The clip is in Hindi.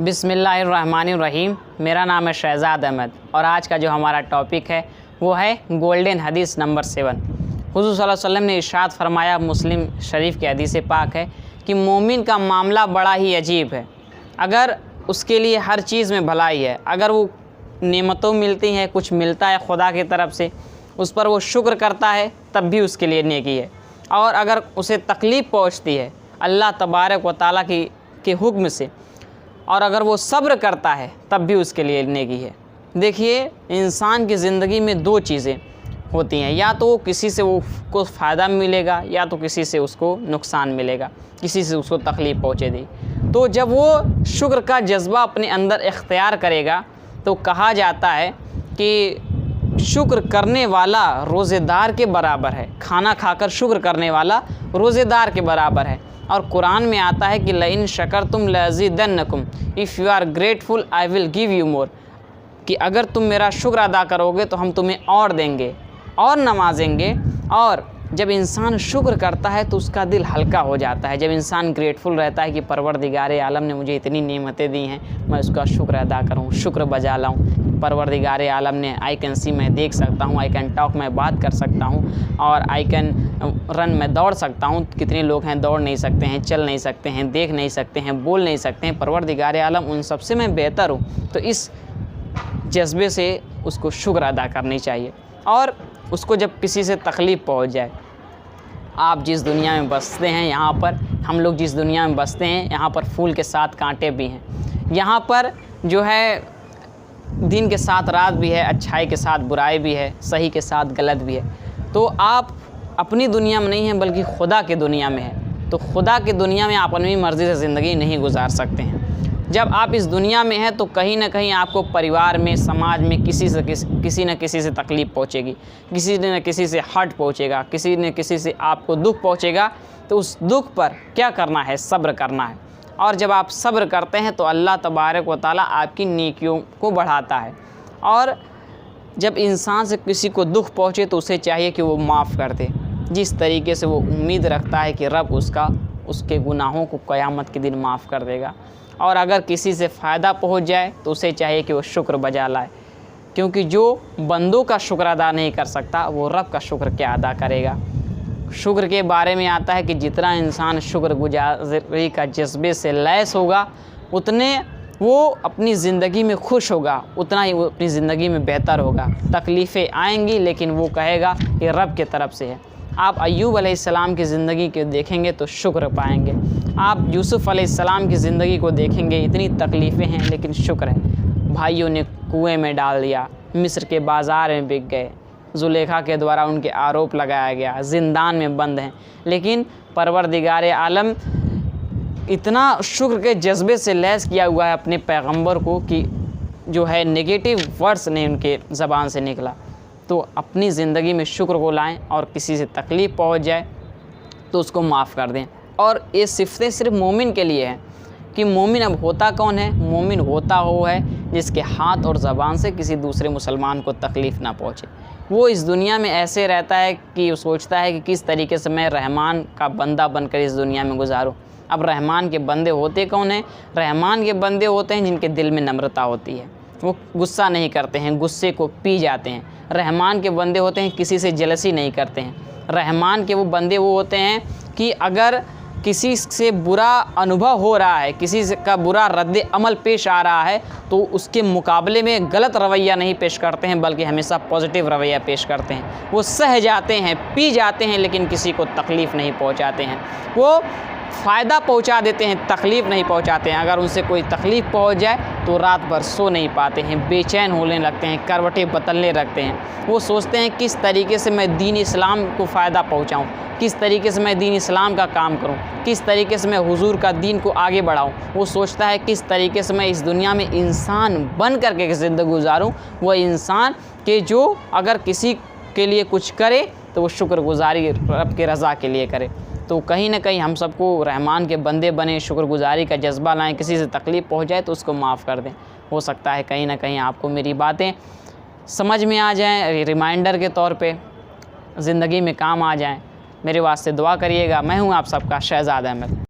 बिस्मिल्लाहिर्रहमानिर्रहीम। मेरा नाम है शहज़ाद अहमद और आज का जो हमारा टॉपिक है वो है गोल्डन हदीस नंबर 7। हुज़ूर सल्लल्लाहु अलैहि वसल्लम ने इरशाद फरमाया, मुस्लिम शरीफ की हदीस पाक है कि मोमिन का मामला बड़ा ही अजीब है। अगर उसके लिए हर चीज़ में भलाई है, अगर वो नेमतों मिलती हैं, कुछ मिलता है खुदा की तरफ से, उस पर वो शुक्र करता है तब भी उसके लिए नेकी है। और अगर उसे तकलीफ़ पहुँचती है अल्लाह तबारक व तआला के हुक्म से, और अगर वो सब्र करता है तब भी उसके लिए नेकी है। देखिए, इंसान की ज़िंदगी में दो चीज़ें होती हैं, या तो वो किसी से को फ़ायदा मिलेगा या तो किसी से उसको नुकसान मिलेगा, किसी से उसको तकलीफ़ पहुँचेगी। तो जब वो शुक्र का जज्बा अपने अंदर इख्तियार करेगा तो कहा जाता है कि शुक्र करने वाला रोज़ेदार के बराबर है, खाना खाकर शुक्र करने वाला रोज़ेदार के बराबर है। और कुरान में आता है कि लइन शकरतुम लज़ीदन्नकुम, if you are grateful I will give you more, कि अगर तुम मेरा शुक्र अदा करोगे तो हम तुम्हें और देंगे और नवाजेंगे। और जब इंसान शुक्र करता है तो उसका दिल हल्का हो जाता है। जब इंसान ग्रेटफुल रहता है कि परवरदिगार आलम ने मुझे इतनी नेमतें दी हैं, मैं उसका शुक्र अदा करूँ, शुक्र बजा लाऊँ। परवरदिगार आलम ने आई कैन सी, मैं देख सकता हूँ, आई कैन टॉक, मैं बात कर सकता हूँ, और आई कैन रन, मैं दौड़ सकता हूँ। कितने लोग हैं दौड़ नहीं सकते हैं, चल नहीं सकते हैं, देख नहीं सकते हैं, बोल नहीं सकते हैं। परवरदिगार आलम उन सबसे मैं बेहतर हूँ। तो इस जज्बे से उसको शुक्र अदा करनी चाहिए। और उसको जब किसी से तकलीफ़ पहुंच जाए, आप जिस दुनिया में बसते हैं, यहाँ पर हम लोग जिस दुनिया में बसते हैं, यहाँ पर फूल के साथ कांटे भी हैं। यहाँ पर जो है दिन के साथ रात भी है, अच्छाई के साथ बुराई भी है, सही के साथ गलत भी है। तो आप अपनी दुनिया में नहीं हैं बल्कि खुदा की दुनिया में हैं। तो खुदा की दुनिया में आप अपनी मर्ज़ी से ज़िंदगी नहीं गुजार सकते हैं। जब आप इस दुनिया में हैं तो कहीं ना कहीं आपको परिवार में, समाज में किसी न किसी से तकलीफ़ पहुंचेगी, किसी न किसी से हर्ट पहुंचेगा, किसी न किसी से आपको दुख पहुंचेगा। तो उस दुख पर क्या करना है? सब्र करना है। और जब आप सब्र करते हैं तो अल्लाह तबारक व तआला आपकी नेकियों को बढ़ाता है। और जब इंसान से किसी को दुख पहुँचे तो उसे चाहिए कि वो माफ़ कर दे, जिस तरीके से वो उम्मीद रखता है कि रब उसके गुनाहों को क़यामत के दिन माफ़ कर देगा। और अगर किसी से फ़ायदा पहुंच जाए तो उसे चाहिए कि वो शुक्र बजा लाए, क्योंकि जो बंदों का शुक्र अदा नहीं कर सकता वो रब का शुक्र क्या अदा करेगा। शुक्र के बारे में आता है कि जितना इंसान शुक्रगुजारी का जज्बे से लैस होगा, उतने वो अपनी ज़िंदगी में खुश होगा, उतना ही वो अपनी ज़िंदगी में बेहतर होगा। तकलीफ़ें आएंगी लेकिन वो कहेगा ये रब के तरफ से है। आप अय्यूब अलैहिस्सलाम की ज़िंदगी को देखेंगे तो शुक्र पाएंगे। आप यूसुफ़ अलैहिस्सलाम की ज़िंदगी को देखेंगे, इतनी तकलीफ़ें हैं लेकिन शुक्र है। भाइयों ने कुएं में डाल दिया, मिस्र के बाज़ार में बिक गए, ज़ुलेखा के द्वारा उनके आरोप लगाया गया, ज़िंदान में बंद हैं, लेकिन परवरदिगार आलम इतना शुक्र के जज्बे से लैस किया हुआ है अपने पैगंबर को कि जो है नेगेटिव वर्ड्स नहीं उनके ज़बान से निकला। तो अपनी ज़िंदगी में शुक्र को लाएं और किसी से तकलीफ़ पहुंच जाए तो उसको माफ़ कर दें। और ये सिफ़तें सिर्फ मोमिन के लिए हैं कि मोमिन अब होता कौन है? मोमिन होता वो है जिसके हाथ और ज़बान से किसी दूसरे मुसलमान को तकलीफ़ ना पहुँचे। वो इस दुनिया में ऐसे रहता है कि वो सोचता है कि किस तरीके से मैं रहमान का बंदा बनकर इस दुनिया में गुजारूँ। अब रहमान के बंदे होते कौन हैं? रहमान के बंदे होते हैं जिनके दिल में नम्रता होती है, वो गुस्सा नहीं करते हैं, गुस्से को पी जाते हैं। रहमान के बंदे होते हैं किसी से जलसी नहीं करते हैं। रहमान के वो बंदे वो होते हैं कि अगर किसी से बुरा अनुभव हो रहा है, किसी का बुरा रद्द अमल पेश आ रहा है, तो उसके मुकाबले में गलत रवैया नहीं पेश करते हैं बल्कि हमेशा पॉजिटिव रवैया पेश करते हैं। वो सह जाते हैं, पी जाते हैं, लेकिन किसी को तकलीफ़ नहीं पहुंचाते हैं। वो फ़ायदा पहुंचा देते हैं, तकलीफ़ नहीं पहुंचाते हैं। अगर उनसे कोई तकलीफ़ पहुंच जाए तो रात भर सो नहीं पाते हैं, बेचैन होने लगते हैं, करवटें बदलने लगते हैं। वो सोचते हैं किस तरीके से मैं दीन इस्लाम को फ़ायदा पहुंचाऊं, किस तरीके से मैं दीन इस्लाम का काम करूं, किस तरीके से मैं हुजूर का दीन को आगे बढ़ाऊं। वो सोचता है किस तरीके से मैं इस दुनिया में इंसान बन करके ज़िंदगी गुजारूँ। वह इंसान के जो अगर किसी के लिए कुछ करे तो वो शुक्रगुजारी रब के रज़ा के लिए करे। तो कहीं ना कहीं हम सबको रहमान के बंदे बने, शुक्रगुजारी का जज्बा लाएं। किसी से तकलीफ़ पहुंच जाए तो उसको माफ़ कर दें। हो सकता है कहीं ना कहीं आपको मेरी बातें समझ में आ जाएं, रिमाइंडर के तौर पे ज़िंदगी में काम आ जाएं। मेरे वास्ते दुआ करिएगा। मैं हूं आप सबका शहज़ाद अहमद।